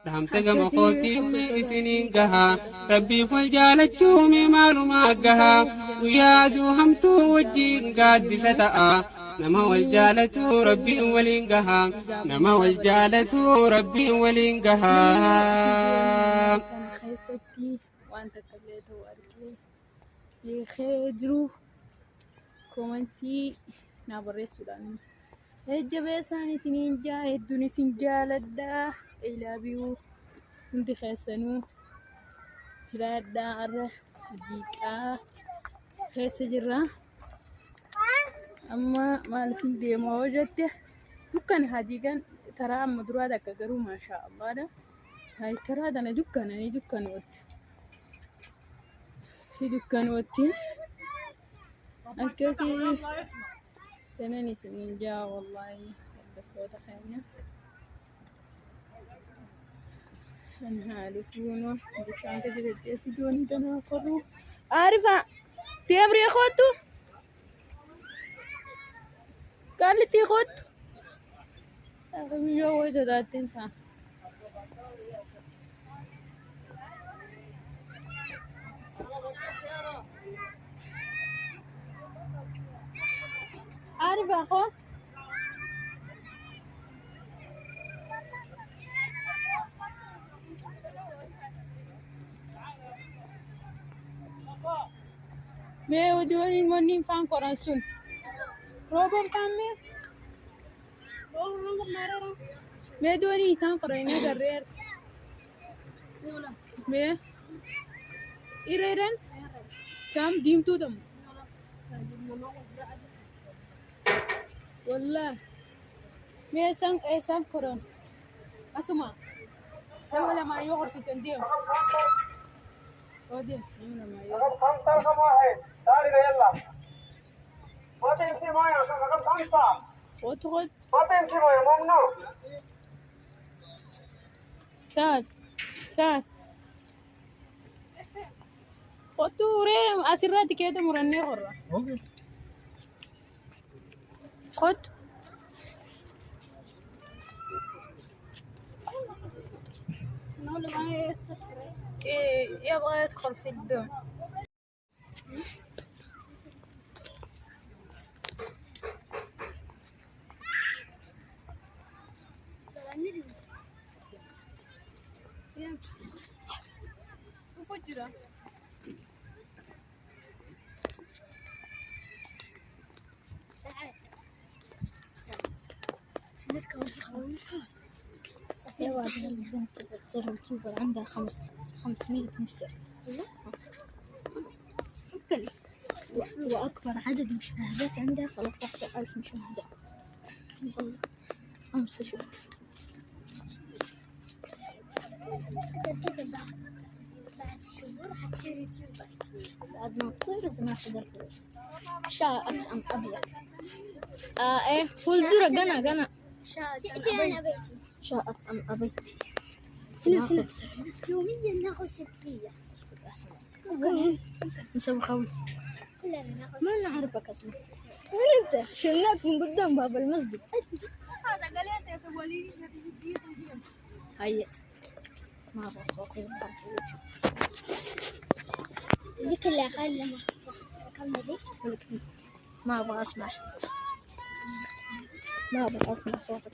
رحمسك مخوتي ويسنين قها ربي فالجالة مالو قها ويا ذو همتو وجين قاد ستاء نما والجالة ربي ولينقها نما والجالة ربي ولينقها كان خيفتي وأنت كليت وأركي يخدرو كومنتي نابري السودان الجبه ساني سنين جاي الدنيا سنجال الدا إلى بيو انت خيسنو جراد دار جيكا خيس جرا أما ما لفين دي ما وجدته دكان هاديكان ترى مدروا هذا كجرو ما شاء الله ده هاي ترى هذا أنا دكان وقت في دكان وقتي الكثير تناني سنين جا والله الدكتور تخيلنا هنهالفونه بشان كده تسيدوني تناقضوا عارفة تبري أخوتو قال لي تيخوت أخي يوه جداتين سا عارفة أخوت me ودوني المنين فان كورانسون روبن كامي me دوني سان كورينا غرير me إيرين كام ديم تودم والله me سان كوران أسمع ولا ما يغرس تنديم ودي ما يغرس خمسة رقم واحد تعالي يلا ما تمشي معي عشان رقم خمسة وتغد ما تمشي معي ممنوع كات وتوري أسرتي كده مرني غرة اوكي خد يبغى يدخل في الدون وفجرة نركب الخويطة يا واد البنت بتصير اليوتيوبر عندها 500 مشترك أوكي وأكبر عدد مشاهدات عندها 13,000 مشاهدة والله أمس شفت كذا بعد الشهور حتصير يوتيوبر بعد ما تصير تناخذ الفلوس شاءت أم أبيت إيه ولدرة قنا شاءت أم أبيت يوميا ناخذ 600 نسوي خوي كلنا ناخذ ما نعرفك اسمك من انت شلناك من قدام باب المسجد هذا قال انت يا تقولي هيا ما ابغى صوتي دي كلها خلنا ما ابغى اسمع صوتك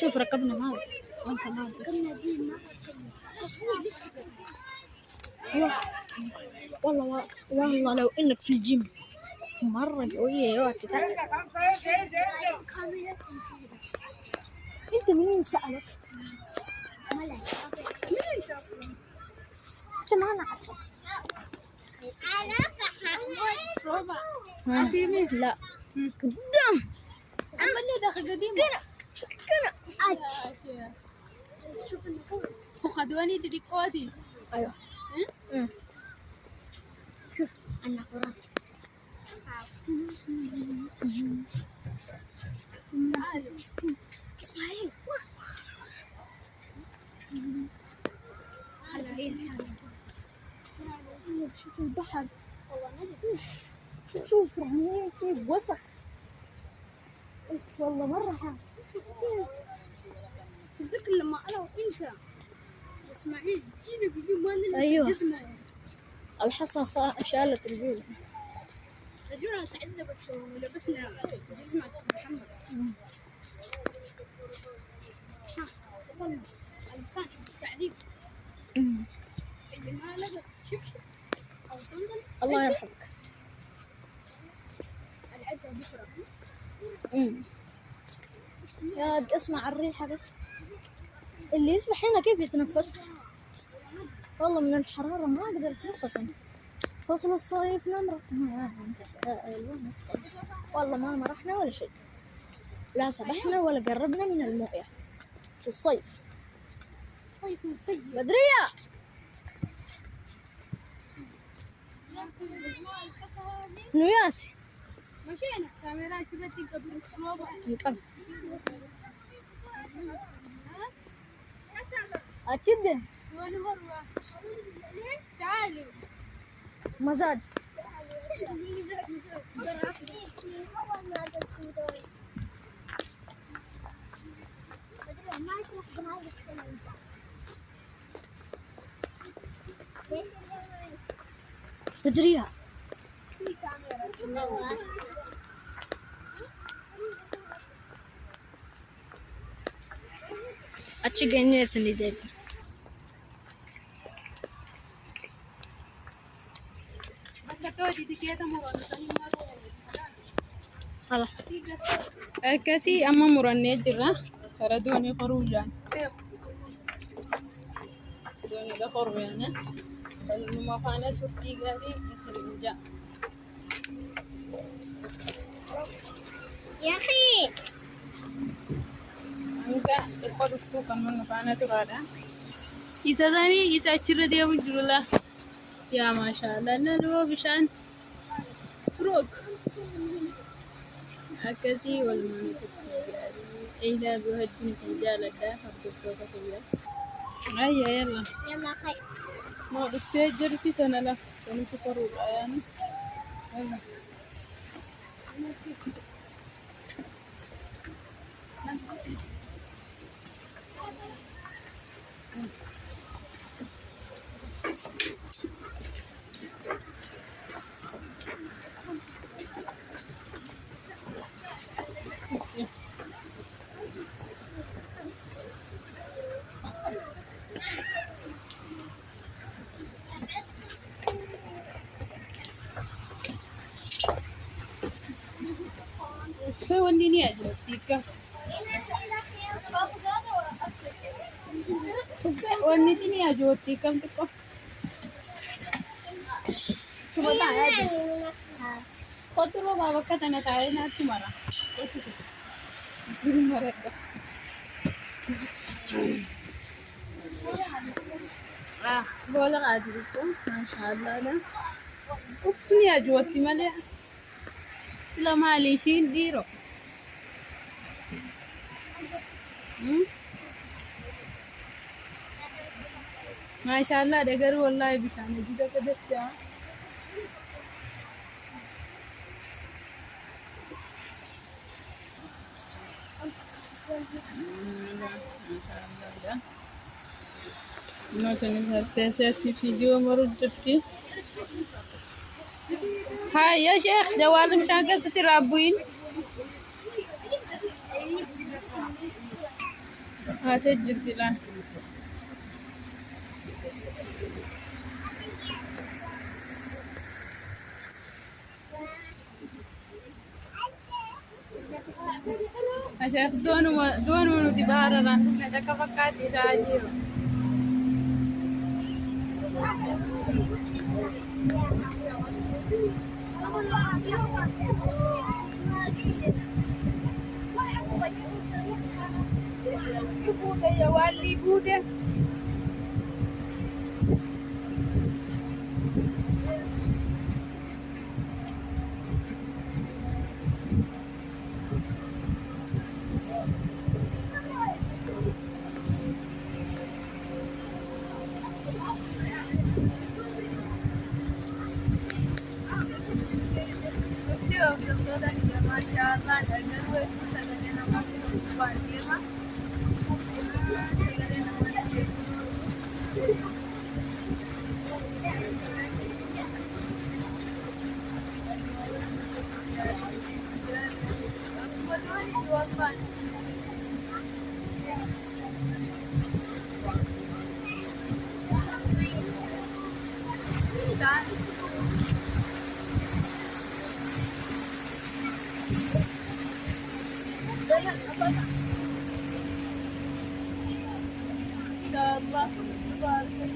شوف ركبنا مال وانت مال ركبنا دي والله لو انك في الجيم مرة قوية يا وقت تعال انت مين سألك؟ انت ما نعرفك لا قدام عملني داخل قديم كنا شوف فقدوني تديكوتي ايوه شوف النافورات اسماعيل هلا هي شوف البحر شوف يعني كيف وسخ والله مرة حار اسماعيل جينا بدون ما نلبس أيوة. جسمه الحصى شالت رجوله. رجوله تعذبت ولبسنا جسمك محمد. ها وصلنا المكان التعذيب. اللي ما لبس شبشب أو صندل الله يرحمك. العزة بكرة. يا اسمع الريحة بس. اللي يسبح هنا كيف يتنفس؟ والله من الحرارة ما أقدر أتنفس أنا. فصل الصيف نمرة. والله ما مرحنا ولا شيء. لا سبحنا ولا قربنا من الموية في الصيف. صيف بدرية. نياسي. مشينا كاميرا شبتي قبل قبل. أكيد. تعالوا. مزاج. بدرية. अच्छी गहनी असली देख خلاص كاسي أما مرنة جرا ترى دوني خروجان دوني لا خروجان ما فانا سوتي غادي يسرنجا يا أخي أنت تقول أسلوب من فانا ترادا يسداني يسأشر ديا وجولا يا ما شاء الله ندوا بشان روك أكثي والمانة إلى بهجن تنجال ده حبتوك كبيرة أيه يلا يلا خير ما استأجرتي أنا لا كنت تروح يعني يلا شو وديني أجرتيك ونيتني أجوتي كم تكو شو بتاعي خطر بابا كتنا تعالي ناتي مرة مرة بقول عادلكم ما شاء الله لا وفني أجوتي مليح سلا مالي شين ديرو ما شاء الله دقر والله بشانة جدا كدسة نوتني هالتاساسي فيديو مرد جبتي هاي يا شيخ جوال مشان قصة الرابوين هاتي جبتي الآن عشان دون ونودي بارا هذا كفكات إداري بودة يا والي بودة ما شاء الله نقدر نسجل لنا ما في شاء الله تبارك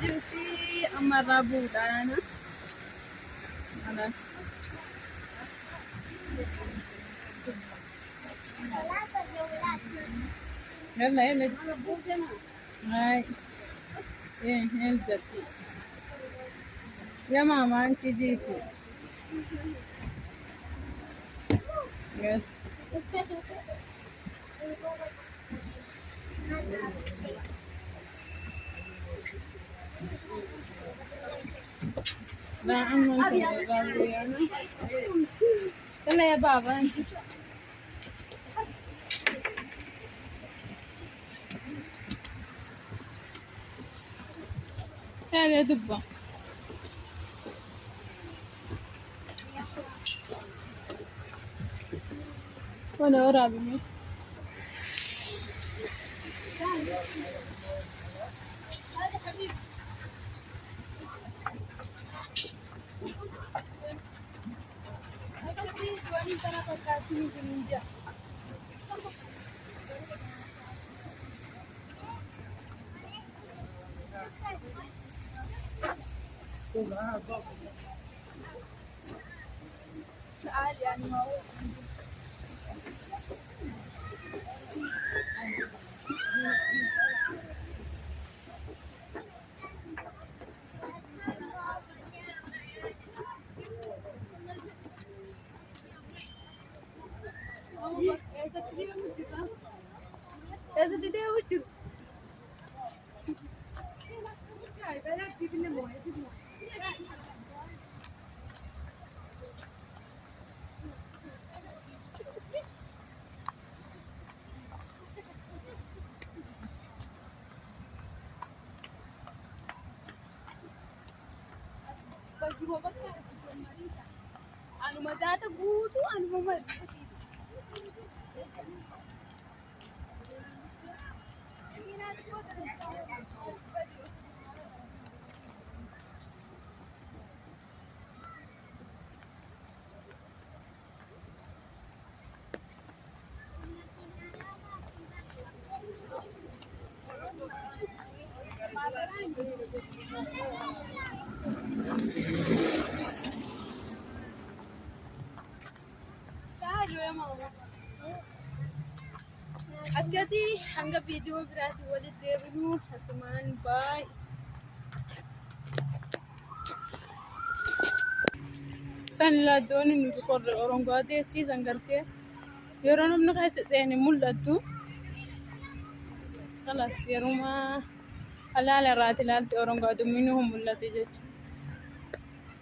جبتي أما الرابود أنا خلاص يلا يلا هاي ايه انزل يا ماما انت جيتي يس لا عمو انت يلا يا بابا انت تعال يا دبة وانا ورا بني هذا حبيبي وانت انا فكرتني بالنينجا تعال يعني ما هو ऐसे दीदी वो चुप चाय पहले टीवी ने मोए थी bagi bobot kan anu mata ta butu anu mama حلو يا ماما أكدي هنجا فيديو براتي ولد ديبنو حسمان باي سن لا دوني ندخل الأورنغادي تي زنجرتي يرون من قيس يعني مولدتو خلاص يروما حلال راتي لالتي أورنغادو منهم مولدتي جت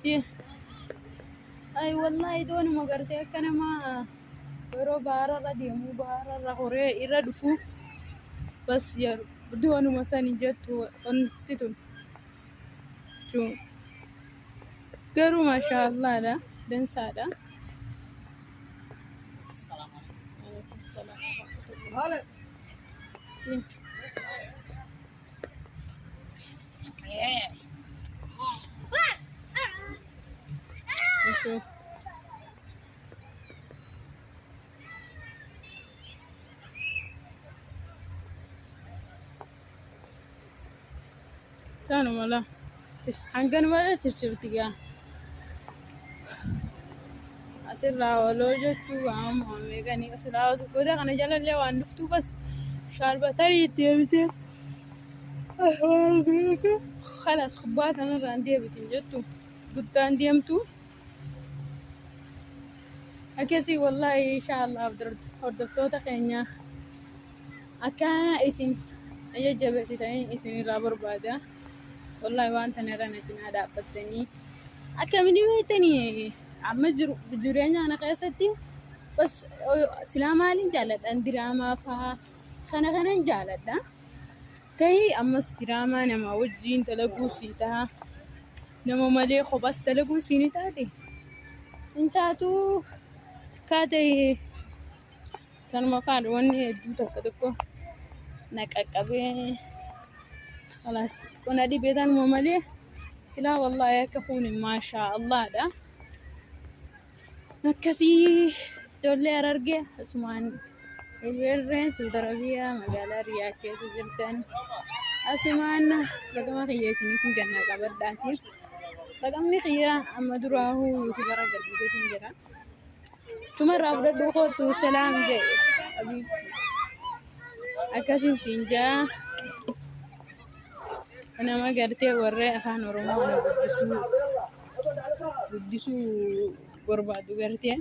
تي أي والله دوني ما قرتي كنا ما يرو بارا ردي مو بارا رغوري إردفو بس ير دوني مساني جت ونتتون شو قالوا ما شاء الله لا دن سادا عليكم السلام ورحمة الله نشوف كانوا ملا حنقن ملا تشرتيا asirraa waloo jechuu waamamee ganii asirraa goda kana jalallee waan dhuftuu bas shaalbasarii deebitee خلاص خبات أنا راندي بتنجتو قدام ديمتو أكيد والله إن شاء الله هردفتو تخينيا أكا إسين أي جبسي تاني إسين رابر بادا والله وان تنيرانا جنا دابتني أكا مني بيتني عم جرينا أنا قيستي بس سلامالين جالت أن دراما فا خنا جالت ده كي أمس دراما نما وجين تلقوا سيتها نما ملي خبص تلقوا سيني تاتي انتاتو كاتي كان ما فعل وني دوتا كدكو نكاكابي خلاص كنا دي بيتان مملي سلا والله يكفوني ما شاء الله ده نكسي دولي أررجع اسمان الورين سودربيا مقالة رياض كيس جرتن اسمان رقم خيا سني كن جنا قبر داتي رقم خيا أما دراه يوتيوبر قديسة تنجرا cuma rabda duko tu salam je abi akasin finja ana magarte warre afan oromo ana guddisu gorbadu garte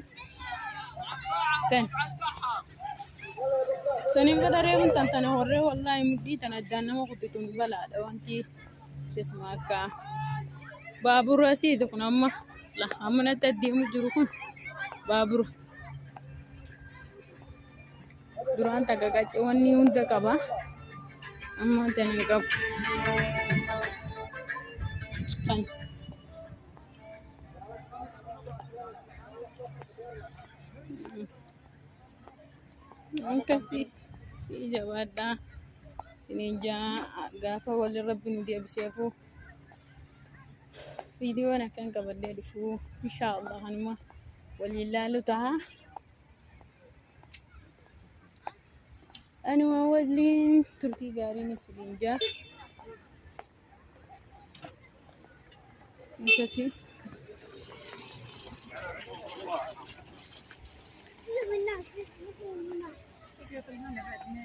sani kadare mun tantana warre wallahi muddi tanadana ma kuditun bala da wanti sismaka babur asid kun amma la amana taddi mujurukun babur duraan tagagachi wanni hunda qaba amma tanan qab kan angkasi si jawada sininja gafa wal rabbi nu deebseefu video na kan qabadde dhufu inshallah hanuma walillahi taha أنا وولين تركي قارين السلينجا نكسي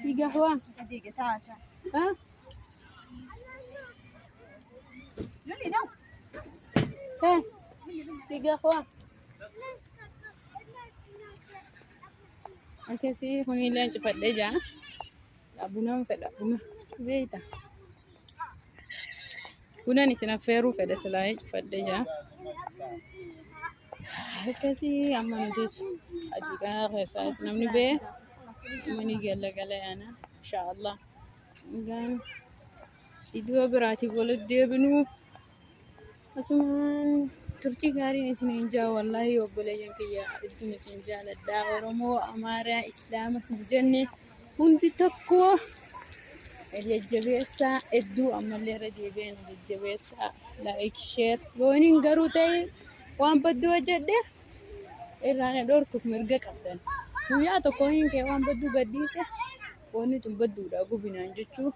في قهوة ها ها في قهوة نكسي هوني لانج فدجا abuna feda abuna veita kuna ni sina feru feda selai fedde ja kasi amman dis adiga khasas namni be amani galla gala yana inshallah gan video berati bolad debnu asuman turti gari ni sina inja wallahi obole jankiya iddu ni sinja la da oromo amara islam janne hundi tokko الجبيسة ادو اما اللي ردي بين الجبيسة لايك شير لونين غرو تاي وان بدو وجده ايرانا دوركف مرغا قبدن ويا تو كوين كي وان بدو غديسه وني تم بدو دا غبينان جچو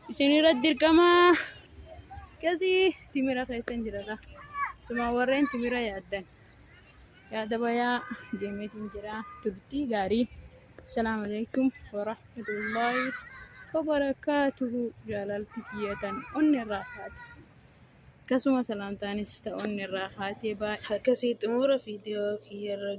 اسيني ردير كما كزي تيمرا خيسن جرا سما ورين تيمرا يادن يا دبايا جيميت انجرا ترتي غاري. السلام عليكم ورحمة الله وبركاته. جلالتك يتن أن الراحات كسوما سلامتاني است أن الراحات با. Akkasitti xumura viidiyoo kiyya irra